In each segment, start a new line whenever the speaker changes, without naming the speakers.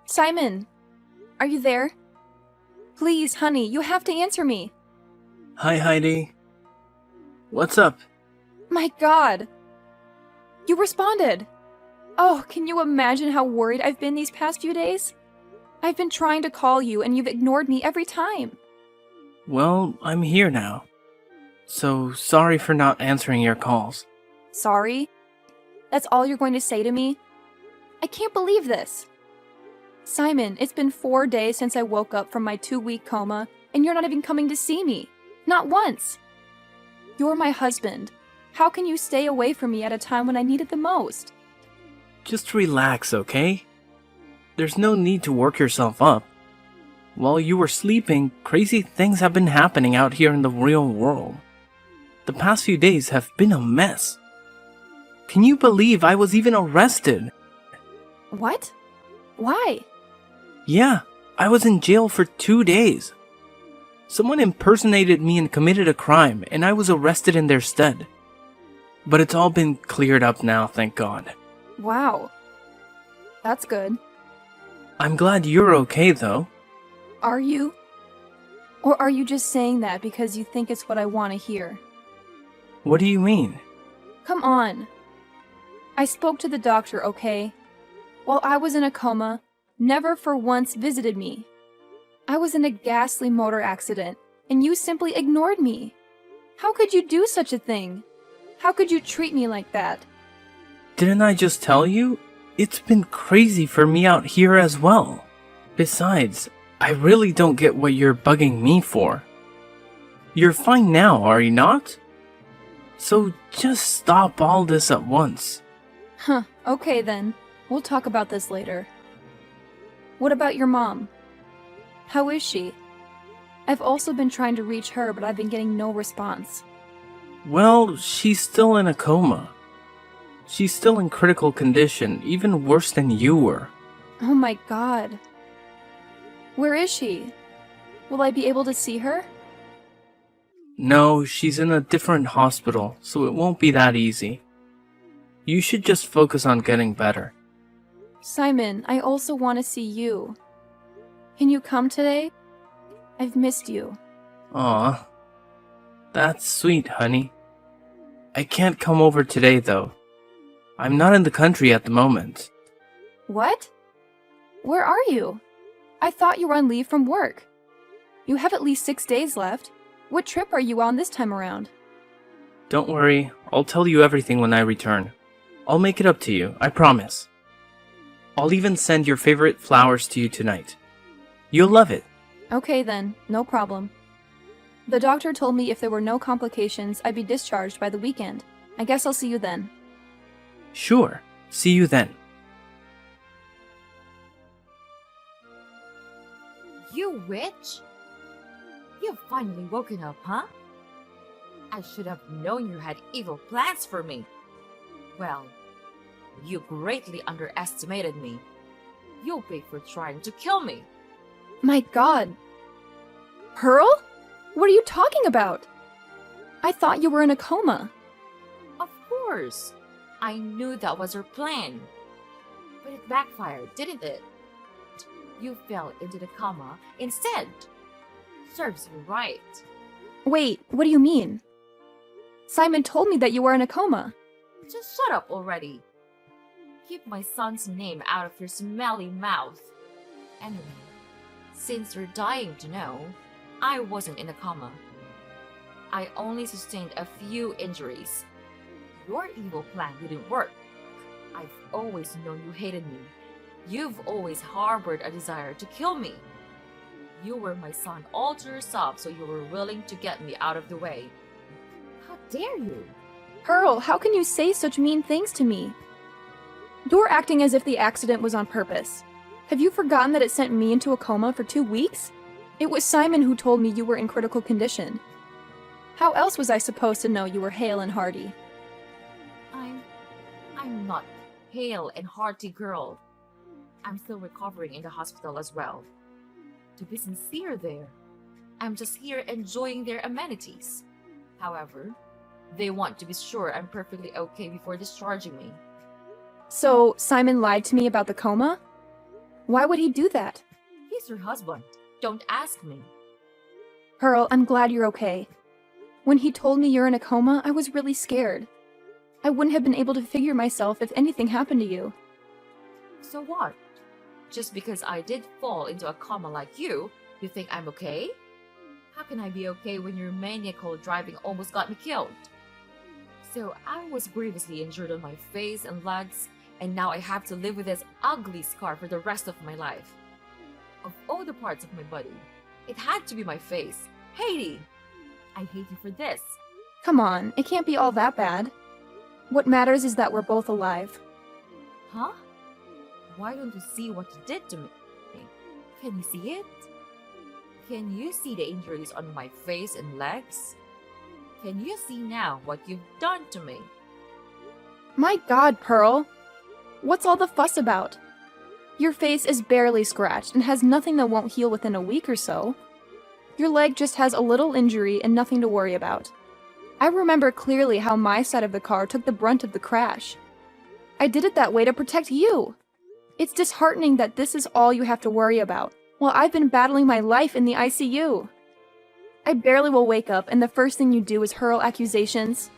Simon, are you there? Please, honey, you have to answer me.
Hi, Heidi. What's up?
My God. You responded. Oh, can you imagine how worried I've been these past few days? I've been trying to call you and you've ignored me every time.
Well, I'm here now. So, sorry for not answering your calls.
Sorry? That's all you're going to say to me? I can't believe this. Simon, it's been 4 days since I woke up from my 2-week coma, and you're not even coming to see me. Not once. You're my husband. How can you stay away from me at a time when I need it the most?
Just relax, okay? There's no need to work yourself up. While you were sleeping, crazy things have been happening out here in the real world. The past few days have been a mess. Can you believe I was even arrested?
What? Why?
Yeah, I was in jail for 2 days. Someone impersonated me and committed a crime, and I was arrested in their stead. But it's all been cleared up now, thank God.
Wow. That's good.
I'm glad you're okay, though.
Are you? Or are you just saying that because you think it's what I want to hear?
What do you mean?
Come on. I spoke to the doctor, okay? While I was in a coma, never for once visited me. I was in a ghastly motor accident, and you simply ignored me. How could you do such a thing? How could you treat me like that?
Didn't I just tell you? It's been crazy for me out here as well. Besides, I really don't get what you're bugging me for. You're fine now, are you not? So just stop all this at once.
Huh, okay then. We'll talk about this later. What about your mom? How is she? I've also been trying to reach her, but I've been getting no response.
Well, she's still in a coma. She's still in critical condition, even worse than you were.
Oh my God. Where is she? Will I be able to see her?
No, she's in a different hospital, so it won't be that easy. You should just focus on getting better.
Simon, I also want to see you. Can you come today? I've missed you.
Aw, that's sweet, honey. I can't come over today, though. I'm not in the country at the moment.
What? Where are you? I thought you were on leave from work. You have at least 6 days left. What trip are you on this time around?
Don't worry, I'll tell you everything when I return. I'll make it up to you, I promise. I'll even send your favorite flowers to you tonight. You'll love it.
Okay then, no problem. The doctor told me if there were no complications, I'd be discharged by the weekend. I guess I'll see you then.
Sure, see you then.
You witch? You've finally woken up, huh? I should have known you had evil plans for me. Well, you greatly underestimated me. You'll pay for trying to kill me.
My God. Pearl? What are you talking about? I thought you were in a coma.
Of course. I knew that was your plan. But it backfired, didn't it? You fell into the coma instead. Serves you right.
Wait, what do you mean? Simon told me that you were in a coma.
Just shut up already. Keep my son's name out of your smelly mouth. Anyway, since you're dying to know, I wasn't in a coma. I only sustained a few injuries. Your evil plan didn't work. I've always known you hated me. You've always harbored a desire to kill me. You were my son all to yourself, so you were willing to get me out of the way. How dare you?
Pearl, how can you say such mean things to me? You're acting as if the accident was on purpose. Have you forgotten that it sent me into a coma for 2 weeks? It was Simon who told me you were in critical condition. How else was I supposed to know you were hale and hearty?
I'm not hale and hearty girl. I'm still recovering in the hospital as well. To be sincere there, I'm just here enjoying their amenities. However, they want to be sure I'm perfectly okay before discharging me.
So, Simon lied to me about the coma? Why would he do that?
He's your husband. Don't ask me.
Pearl, I'm glad you're okay. When he told me you're in a coma, I was really scared. I wouldn't have been able to figure myself if anything happened to you.
So what? Just because I did fall into a coma like you think I'm okay? How can I be okay when your maniacal driving almost got me killed? So I was grievously injured on my face and legs, and now I have to live with this ugly scar for the rest of my life. Of all the parts of my body, it had to be my face. Haiti! I hate you for this.
Come on, it can't be all that bad. What matters is that we're both alive.
Huh? Why don't you see what you did to me? Can you see it? Can you see the injuries on my face and legs? Can you see now what you've done to me?
My God, Pearl! What's all the fuss about? Your face is barely scratched and has nothing that won't heal within a week or so. Your leg just has a little injury and nothing to worry about. I remember clearly how my side of the car took the brunt of the crash. I did it that way to protect you. It's disheartening that this is all you have to worry about, while I've been battling my life in the ICU. I barely will wake up and the first thing you do is hurl accusations.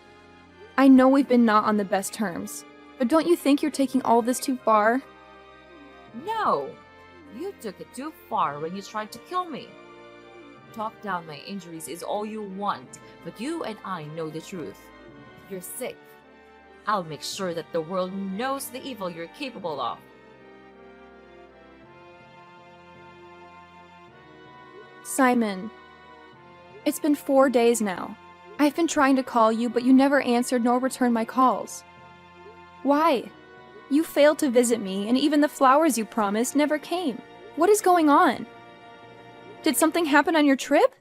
I know we've been not on the best terms, but don't you think you're taking all this too far?
No! You took it too far when you tried to kill me. Talk down my injuries is all you want, but you and I know the truth. You're sick. I'll make sure that the world knows the evil you're capable of.
Simon, it's been 4 days now. I've been trying to call you, but you never answered nor returned my calls. Why? You failed to visit me, and even the flowers you promised never came. What is going on? Did something happen on your trip?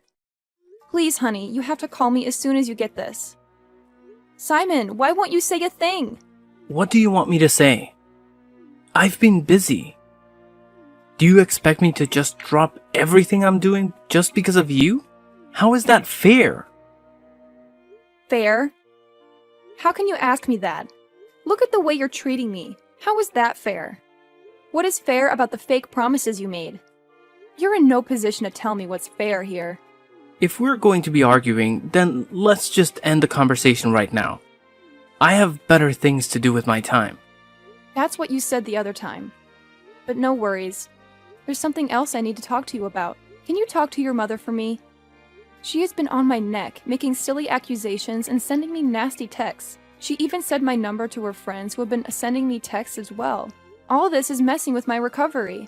Please, honey, you have to call me as soon as you get this. Simon, why won't you say a thing?
What do you want me to say? I've been busy. Do you expect me to just drop everything I'm doing just because of you? How is that fair?
Fair? How can you ask me that? Look at the way you're treating me. How is that fair? What is fair about the fake promises you made? You're in no position to tell me what's fair here.
If we're going to be arguing, then let's just end the conversation right now. I have better things to do with my time.
That's what you said the other time. But no worries. There's something else I need to talk to you about. Can you talk to your mother for me? She has been on my neck, making silly accusations and sending me nasty texts. She even said my number to her friends who have been sending me texts as well. All this is messing with my recovery.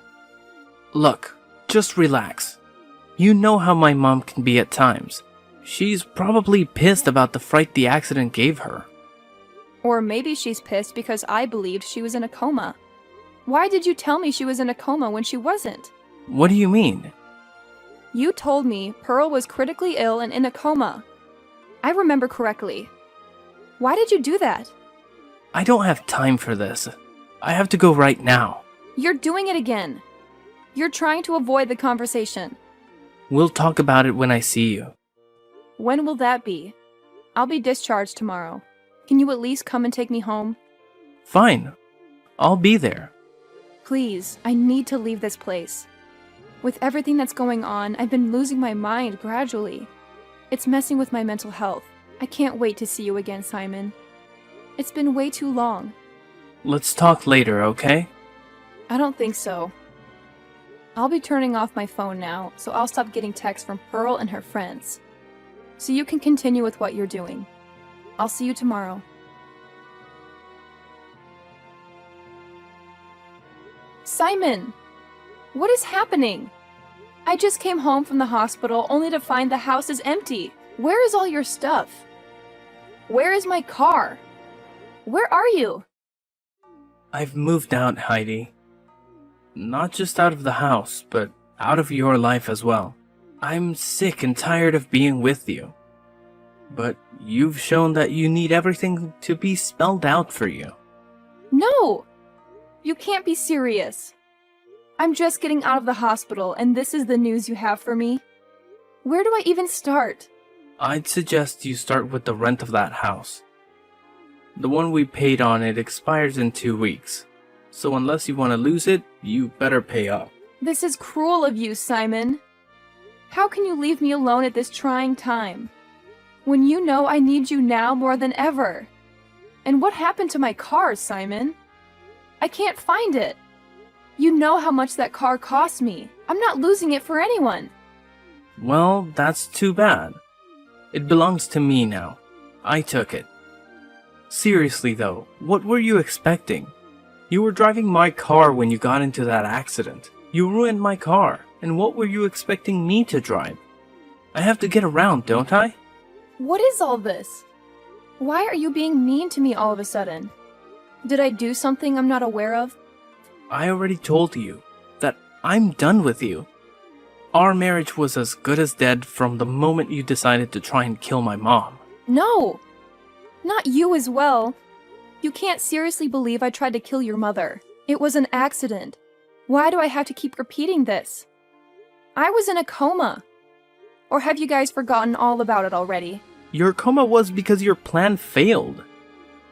Look, just relax. You know how my mom can be at times. She's probably pissed about the fright the accident gave her.
Or maybe she's pissed because I believed she was in a coma. Why did you tell me she was in a coma when she wasn't?
What do you mean?
You told me Pearl was critically ill and in a coma. I remember correctly. Why did you do that?
I don't have time for this. I have to go right now.
You're doing it again. You're trying to avoid the conversation.
We'll talk about it when I see you.
When will that be? I'll be discharged tomorrow. Can you at least come and take me home?
Fine. I'll be there.
Please, I need to leave this place. With everything that's going on, I've been losing my mind gradually. It's messing with my mental health. I can't wait to see you again, Simon. It's been way too long.
Let's talk later, okay?
I don't think so. I'll be turning off my phone now, so I'll stop getting texts from Pearl and her friends. So you can continue with what you're doing. I'll see you tomorrow. Simon! What is happening? I just came home from the hospital only to find the house is empty. Where is all your stuff? Where is my car? Where are you?
I've moved out, Heidi. Not just out of the house, but out of your life as well. I'm sick and tired of being with you. But you've shown that you need everything to be spelled out for you.
No! You can't be serious. I'm just getting out of the hospital, and this is the news you have for me? Where do I even start?
I'd suggest you start with the rent of that house. The one we paid on it expires in 2 weeks. So unless you want to lose it, you better pay up.
This is cruel of you, Simon. How can you leave me alone at this trying time? When you know I need you now more than ever. And what happened to my car, Simon? I can't find it. You know how much that car cost me. I'm not losing it for anyone.
Well, that's too bad. It belongs to me now. I took it. Seriously though, what were you expecting? You were driving my car when you got into that accident. You ruined my car, and what were you expecting me to drive? I have to get around, don't I?
What is all this? Why are you being mean to me all of a sudden? Did I do something I'm not aware of?
I already told you that I'm done with you. Our marriage was as good as dead from the moment you decided to try and kill my mom.
No! Not you as well. You can't seriously believe I tried to kill your mother. It was an accident. Why do I have to keep repeating this? I was in a coma. Or have you guys forgotten all about it already?
Your coma was because your plan failed.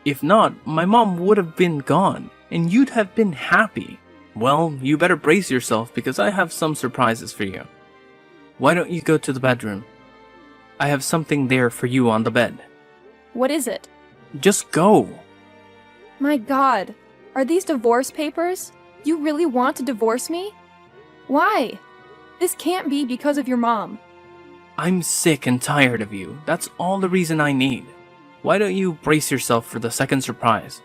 If not, my mom would have been gone, and you'd have been happy. Well, you better brace yourself because I have some surprises for you. Why don't you go to the bedroom? I have something there for you on the bed.
What is it?
Just go.
My God, are these divorce papers? You really want to divorce me? Why? This can't be because of your mom.
I'm sick and tired of you. That's all the reason I need. Why don't you brace yourself for the second surprise?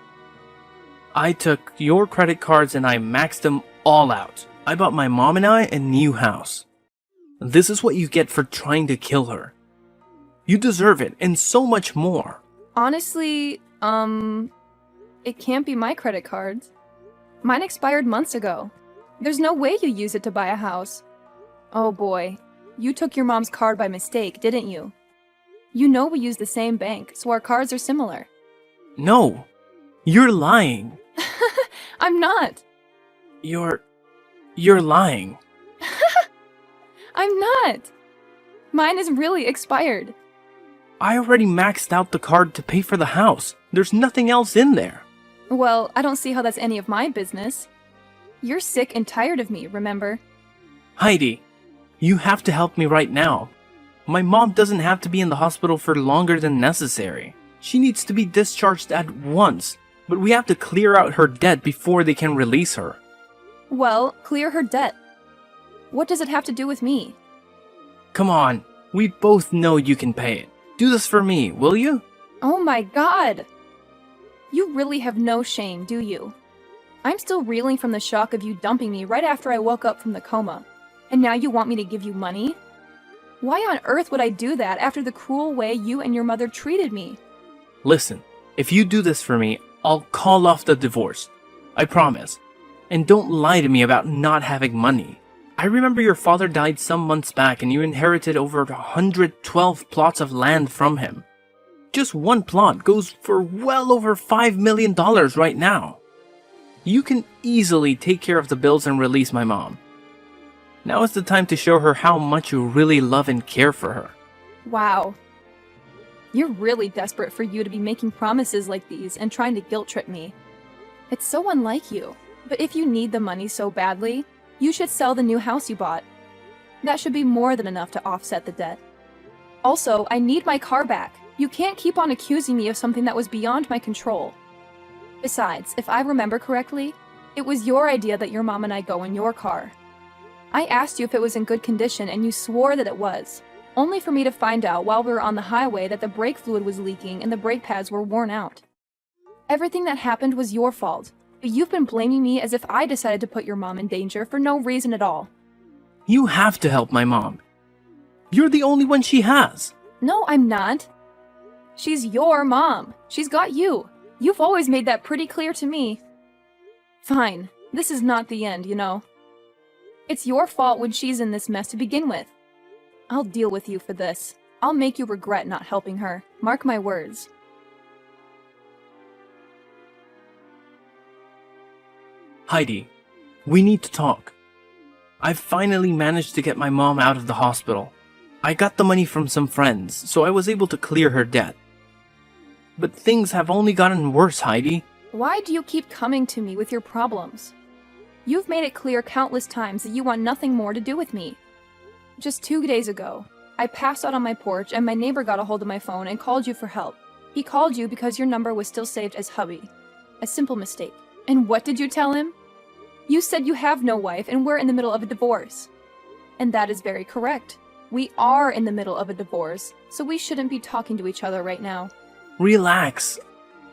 I took your credit cards and I maxed them all out. I bought my mom and I a new house. This is what you get for trying to kill her. You deserve it and so much more.
Honestly, it can't be my credit cards. Mine expired months ago. There's no way you use it to buy a house. Oh boy, you took your mom's card by mistake, didn't you? You know we use the same bank, so our cards are similar.
No, you're lying.
I'm not.
You're lying.
I'm not. Mine is really expired.
I already maxed out the card to pay for the house. There's nothing else in there.
Well, I don't see how that's any of my business. You're sick and tired of me, remember?
Heidi, you have to help me right now. My mom doesn't have to be in the hospital for longer than necessary. She needs to be discharged at once, but we have to clear out her debt before they can release her.
Well, clear her debt. What does it have to do with me?
Come on, we both know you can pay it. Do this for me, will you?
Oh my God! You really have no shame, do you? I'm still reeling from the shock of you dumping me right after I woke up from the coma. And now you want me to give you money? Why on earth would I do that after the cruel way you and your mother treated me?
Listen, if you do this for me, I'll call off the divorce. I promise. And don't lie to me about not having money. I remember your father died some months back and you inherited over 112 plots of land from him. Just one plot goes for well over $5 million right now. You can easily take care of the bills and release my mom. Now is the time to show her how much you really love and care for her.
Wow. You're really desperate for you to be making promises like these and trying to guilt trip me. It's so unlike you. But if you need the money so badly, you should sell the new house you bought. That should be more than enough to offset the debt. Also, I need my car back. You can't keep on accusing me of something that was beyond my control. Besides, if I remember correctly, it was your idea that your mom and I go in your car. I asked you if it was in good condition and you swore that it was, only for me to find out while we were on the highway that the brake fluid was leaking and the brake pads were worn out. Everything that happened was your fault, but you've been blaming me as if I decided to put your mom in danger for no reason at all.
You have to help my mom. You're the only one she has.
No, I'm not. She's your mom. She's got you. You've always made that pretty clear to me. Fine, this is not the end, you know. It's your fault when she's in this mess to begin with. I'll deal with you for this. I'll make you regret not helping her. Mark my words.
Heidi, we need to talk. I've finally managed to get my mom out of the hospital. I got the money from some friends, so I was able to clear her debt. But things have only gotten worse, Heidi.
Why do you keep coming to me with your problems? You've made it clear countless times that you want nothing more to do with me. Just 2 days ago, I passed out on my porch and my neighbor got a hold of my phone and called you for help. He called you because your number was still saved as hubby. A simple mistake. And what did you tell him? You said you have no wife and we're in the middle of a divorce. And that is very correct. We are in the middle of a divorce, so we shouldn't be talking to each other right now.
Relax.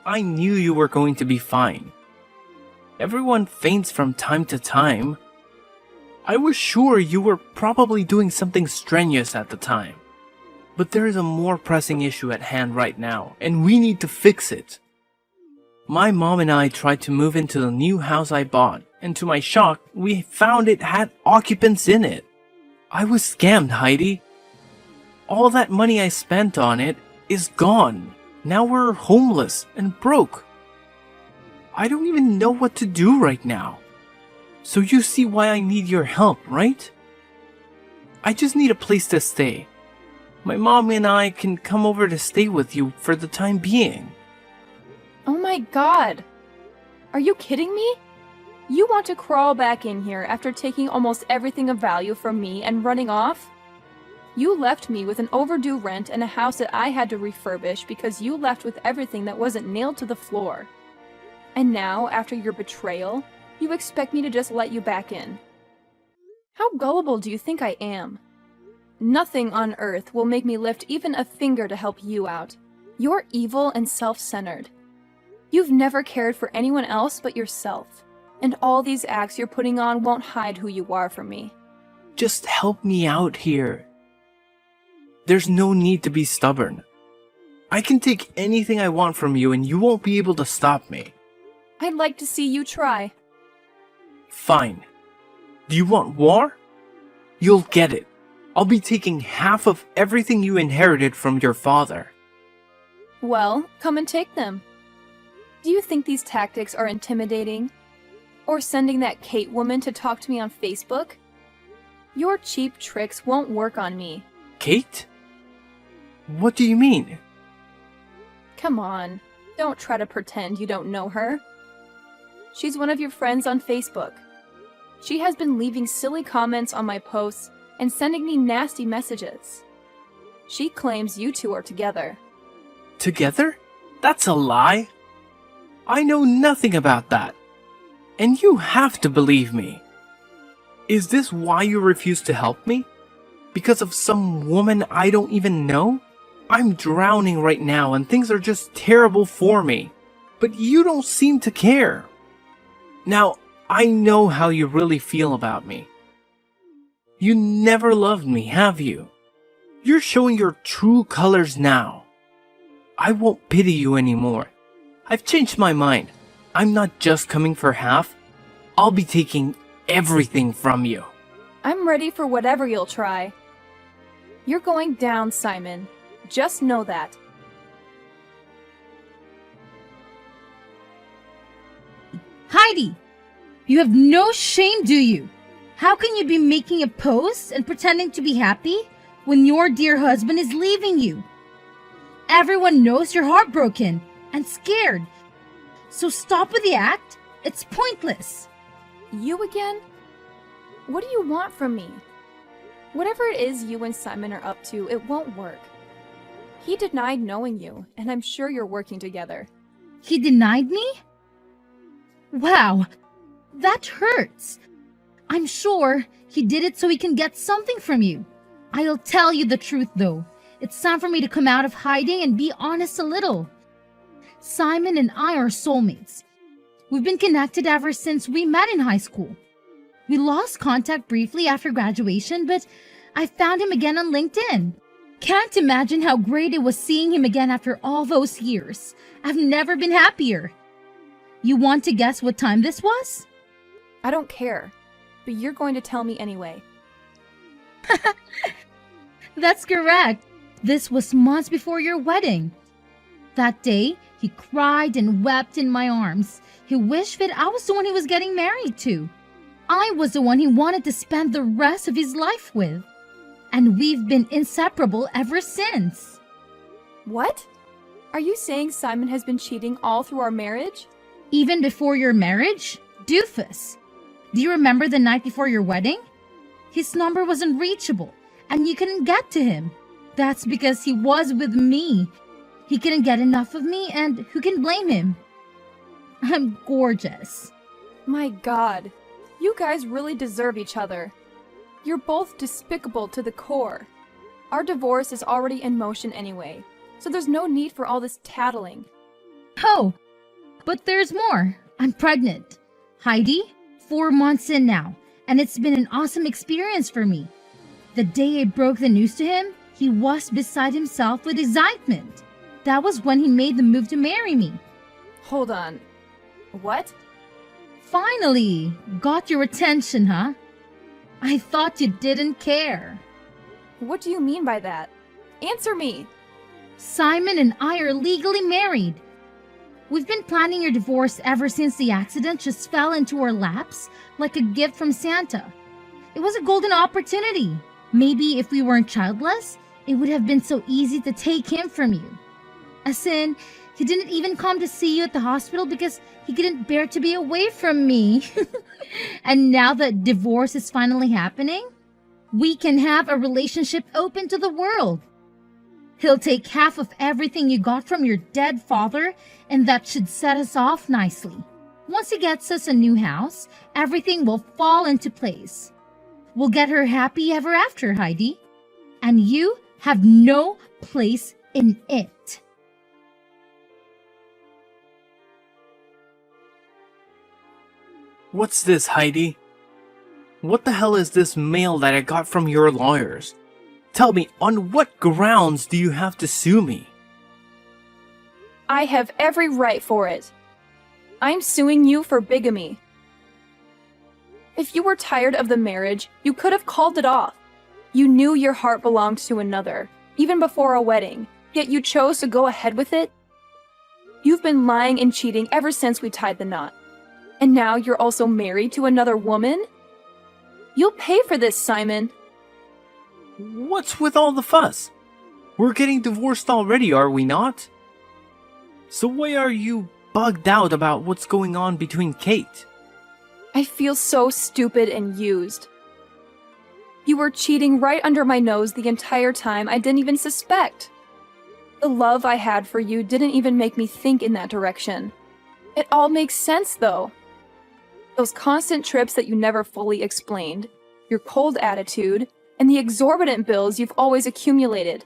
I knew you were going to be fine. Everyone faints from time to time. I was sure you were probably doing something strenuous at the time. But there is a more pressing issue at hand right now, and we need to fix it. My mom and I tried to move into the new house I bought, and to my shock, we found it had occupants in it. I was scammed, Heidi. All that money I spent on it is gone. Now we're homeless and broke. I don't even know what to do right now. So you see why I need your help, right? I just need a place to stay. My mom and I can come over to stay with you for the time being.
Oh my god! Are you kidding me? You want to crawl back in here after taking almost everything of value from me and running off? You left me with an overdue rent and a house that I had to refurbish because you left with everything that wasn't nailed to the floor. And now, after your betrayal, you expect me to just let you back in. How gullible do you think I am? Nothing on earth will make me lift even a finger to help you out. You're evil and self-centered. You've never cared for anyone else but yourself. And all these acts you're putting on won't hide who you are from me.
Just help me out here. There's no need to be stubborn. I can take anything I want from you and you won't be able to stop me.
I'd like to see you try.
Fine. Do you want war? You'll get it. I'll be taking half of everything you inherited from your father.
Well, come and take them. Do you think these tactics are intimidating? Or sending that Kate woman to talk to me on Facebook? Your cheap tricks won't work on me.
Kate? What do you mean?
Come on, don't try to pretend you don't know her. She's one of your friends on Facebook. She has been leaving silly comments on my posts and sending me nasty messages. She claims you two are together.
Together? That's a lie. I know nothing about that. And you have to believe me. Is this why you refuse to help me? Because of some woman I don't even know? I'm drowning right now and things are just terrible for me. But you don't seem to care. Now, I know how you really feel about me. You never loved me, have you? You're showing your true colors now. I won't pity you anymore. I've changed my mind. I'm not just coming for half. I'll be taking everything from you.
I'm ready for whatever you'll try. You're going down, Simon. Just know that.
Heidi! You have no shame, do you? How can you be making a post and pretending to be happy when your dear husband is leaving you? Everyone knows you're heartbroken and scared. So stop with the act. It's pointless.
You again? What do you want from me? Whatever it is you and Simon are up to, it won't work. He denied knowing you, and I'm sure you're working together.
He denied me? Wow, that hurts. I'm sure he did it so he can get something from you. I'll tell you the truth though. It's time for me to come out of hiding and be honest a little. Simon and I are soulmates. We've been connected ever since we met in high school. We lost contact briefly after graduation, but I found him again on LinkedIn. Can't imagine how great it was seeing him again after all those years. I've never been happier. You want to guess what time this was?
I don't care, but you're going to tell me anyway.
That's correct. This was months before your wedding. That day, he cried and wept in my arms. He wished that I was the one he was getting married to. I was the one he wanted to spend the rest of his life with. And we've been inseparable ever since.
What? Are you saying Simon has been cheating all through our marriage?
Even before your marriage? Doofus. Do you remember the night before your wedding? His number was unreachable, and you couldn't get to him. That's because he was with me. He couldn't get enough of me, and who can blame him? I'm gorgeous.
My god. You guys really deserve each other. You're both despicable to the core. Our divorce is already in motion anyway, so there's no need for all this tattling.
Oh, but there's more. I'm pregnant. Heidi, 4 months in now, and it's been an awesome experience for me. The day I broke the news to him, he was beside himself with excitement. That was when he made the move to marry me.
Hold on. What?
Finally! Got your attention, huh? I thought you didn't care.
What do you mean by that? Answer me!
Simon and I are legally married. We've been planning your divorce ever since the accident just fell into our laps like a gift from Santa. It was a golden opportunity. Maybe if we weren't childless, it would have been so easy to take him from you. As in, he didn't even come to see you at the hospital because he couldn't bear to be away from me. And now that divorce is finally happening, we can have a relationship open to the world. He'll take half of everything you got from your dead father, and that should set us off nicely. Once he gets us a new house, everything will fall into place. We'll get her happy ever after, Heidi. And you have no place in it.
What's this, Heidi? What the hell is this mail that I got from your lawyers? Tell me, on what grounds do you have to sue me?
I have every right for it. I'm suing you for bigamy. If you were tired of the marriage, you could have called it off. You knew your heart belonged to another, even before a wedding, yet you chose to go ahead with it. You've been lying and cheating ever since we tied the knot. And now you're also married to another woman? You'll pay for this, Simon.
What's with all the fuss? We're getting divorced already, are we not? So why are you bugged out about what's going on between Kate?
I feel so stupid and used. You were cheating right under my nose the entire time I didn't even suspect. The love I had for you didn't even make me think in that direction. It all makes sense, though. Those constant trips that you never fully explained, your cold attitude, and the exorbitant bills you've always accumulated.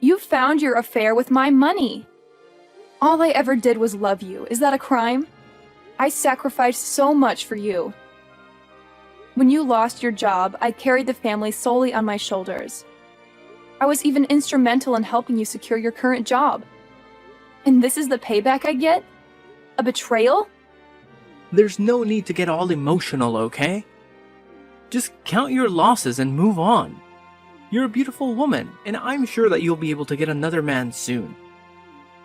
You found your affair with my money. All I ever did was love you. Is that a crime? I sacrificed so much for you. When you lost your job, I carried the family solely on my shoulders. I was even instrumental in helping you secure your current job. And this is the payback I get? A betrayal?
There's no need to get all emotional, okay? Just count your losses and move on. You're a beautiful woman, and I'm sure that you'll be able to get another man soon.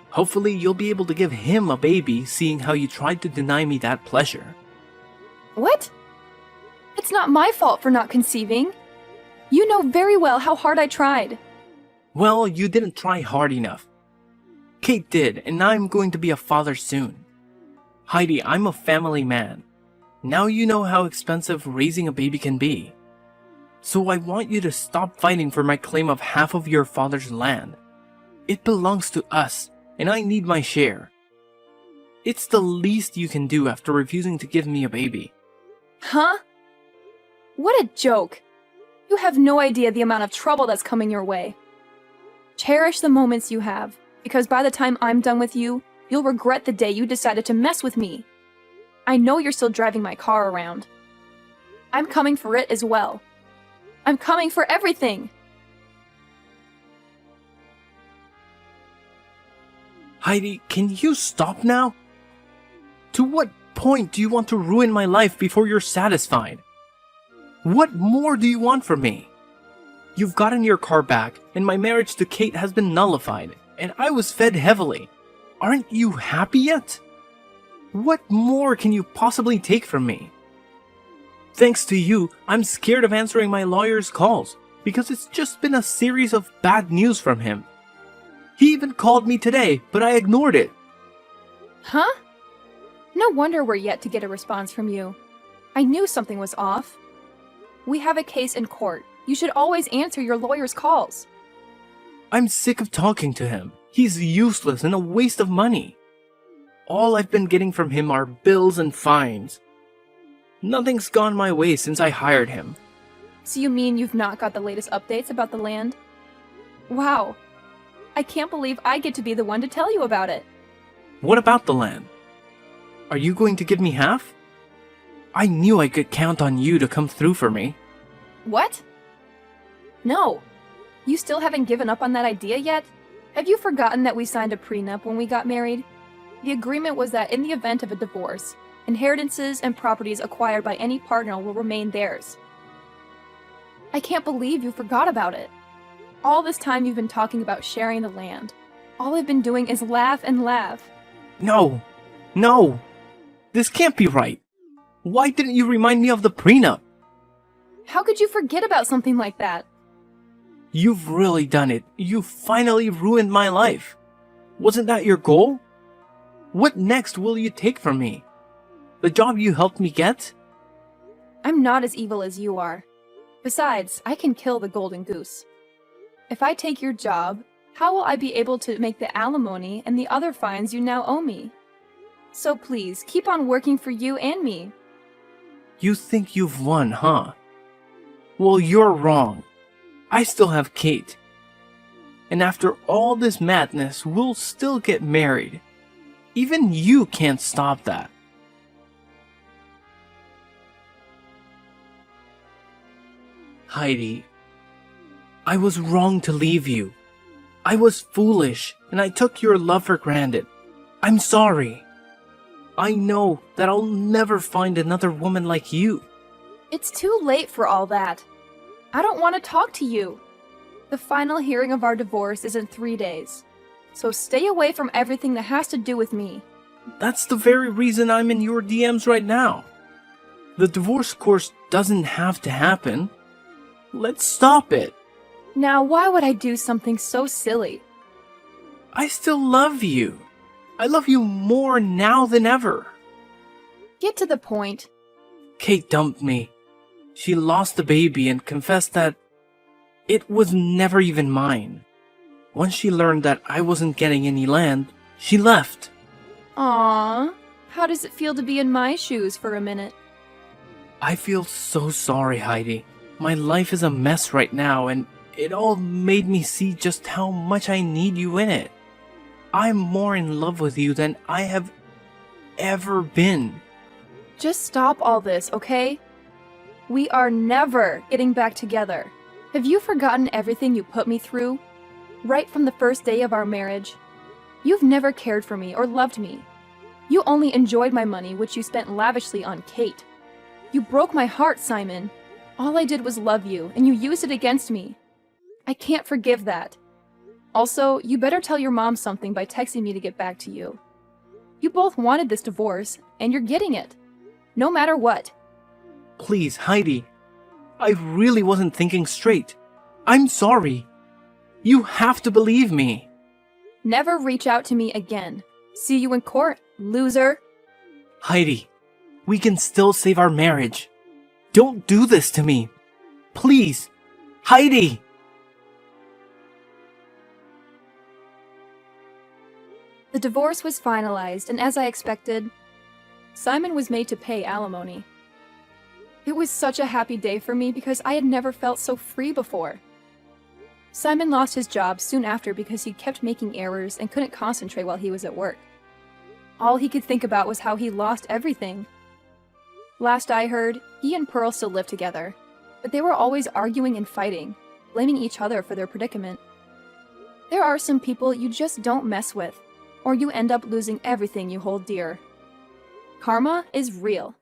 Hopefully, you'll be able to give him a baby, seeing how you tried to deny me that pleasure.
What? It's not my fault for not conceiving. You know very well how hard I tried.
Well, you didn't try hard enough. Kate did, and I'm going to be a father soon. Heidi, I'm a family man. Now you know how expensive raising a baby can be. So I want you to stop fighting for my claim of half of your father's land. It belongs to us, and I need my share. It's the least you can do after refusing to give me a baby.
Huh? What a joke. You have no idea the amount of trouble that's coming your way. Cherish the moments you have, because by the time I'm done with you, you'll regret the day you decided to mess with me. I know you're still driving my car around. I'm coming for it as well. I'm coming for everything.
Heidi, can you stop now? To what point do you want to ruin my life before you're satisfied? What more do you want from me? You've gotten your car back, and my marriage to Kate has been nullified, and I was fed heavily. Aren't you happy yet? What more can you possibly take from me? Thanks to you, I'm scared of answering my lawyer's calls, because it's just been a series of bad news from him. He even called me today, but I ignored it.
Huh? No wonder we're yet to get a response from you. I knew something was off. We have a case in court. You should always answer your lawyer's calls.
I'm sick of talking to him. He's useless and a waste of money. All I've been getting from him are bills and fines. Nothing's gone my way since I hired him.
So you mean you've not got the latest updates about the land? Wow. I can't believe I get to be the one to tell you about it.
What about the land? Are you going to give me half? I knew I could count on you to come through for me.
What? No. You still haven't given up on that idea yet? Have you forgotten that we signed a prenup when we got married? The agreement was that in the event of a divorce, inheritances and properties acquired by any partner will remain theirs. I can't believe you forgot about it. All this time you've been talking about sharing the land. All I've been doing is laugh and laugh.
No! No! This can't be right! Why didn't you remind me of the prenup?
How could you forget about something like that?
You've really done it. You finally ruined my life. Wasn't that your goal? What next will you take from me? The job you helped me get?
I'm not as evil as you are. Besides, I can kill the golden goose. If I take your job, how will I be able to make the alimony and the other fines you now owe me? So please, keep on working for you and me.
You think you've won, huh? Well, you're wrong. I still have Kate. And after all this madness, we'll still get married. Even you can't stop that. Heidi, I was wrong to leave you. I was foolish, and I took your love for granted. I'm sorry. I know that I'll never find another woman like you.
It's too late for all that. I don't want to talk to you. The final hearing of our divorce is in 3 days. So stay away from everything that has to do with me.
That's the very reason I'm in your DMs right now. The divorce course doesn't have to happen. Let's stop it.
Now, why would I do something so silly?
I still love you. I love you more now than ever.
Get to the point.
Kate dumped me. She lost the baby and confessed that it was never even mine. Once she learned that I wasn't getting any land, she left.
Aww. How does it feel to be in my shoes for a minute?
I feel so sorry, Heidi. My life is a mess right now, and it all made me see just how much I need you in it. I'm more in love with you than I have ever been.
Just stop all this, okay? We are never getting back together. Have you forgotten everything you put me through? Right from the first day of our marriage. You've never cared for me or loved me. You only enjoyed my money, which you spent lavishly on Kate. You broke my heart, Simon. All I did was love you, and you used it against me. I can't forgive that. Also, you better tell your mom something by texting me to get back to you. You both wanted this divorce, and you're getting it. No matter what.
Please, Heidi. I really wasn't thinking straight. I'm sorry. You have to believe me.
Never reach out to me again. See you in court, loser.
Heidi, we can still save our marriage. Don't do this to me. Please. Heidi!
The divorce was finalized, and as I expected, Simon was made to pay alimony. It was such a happy day for me because I had never felt so free before. Simon lost his job soon after because he kept making errors and couldn't concentrate while he was at work. All he could think about was how he lost everything. Last I heard, he and Pearl still lived together, but they were always arguing and fighting, blaming each other for their predicament. There are some people you just don't mess with, or you end up losing everything you hold dear. Karma is real.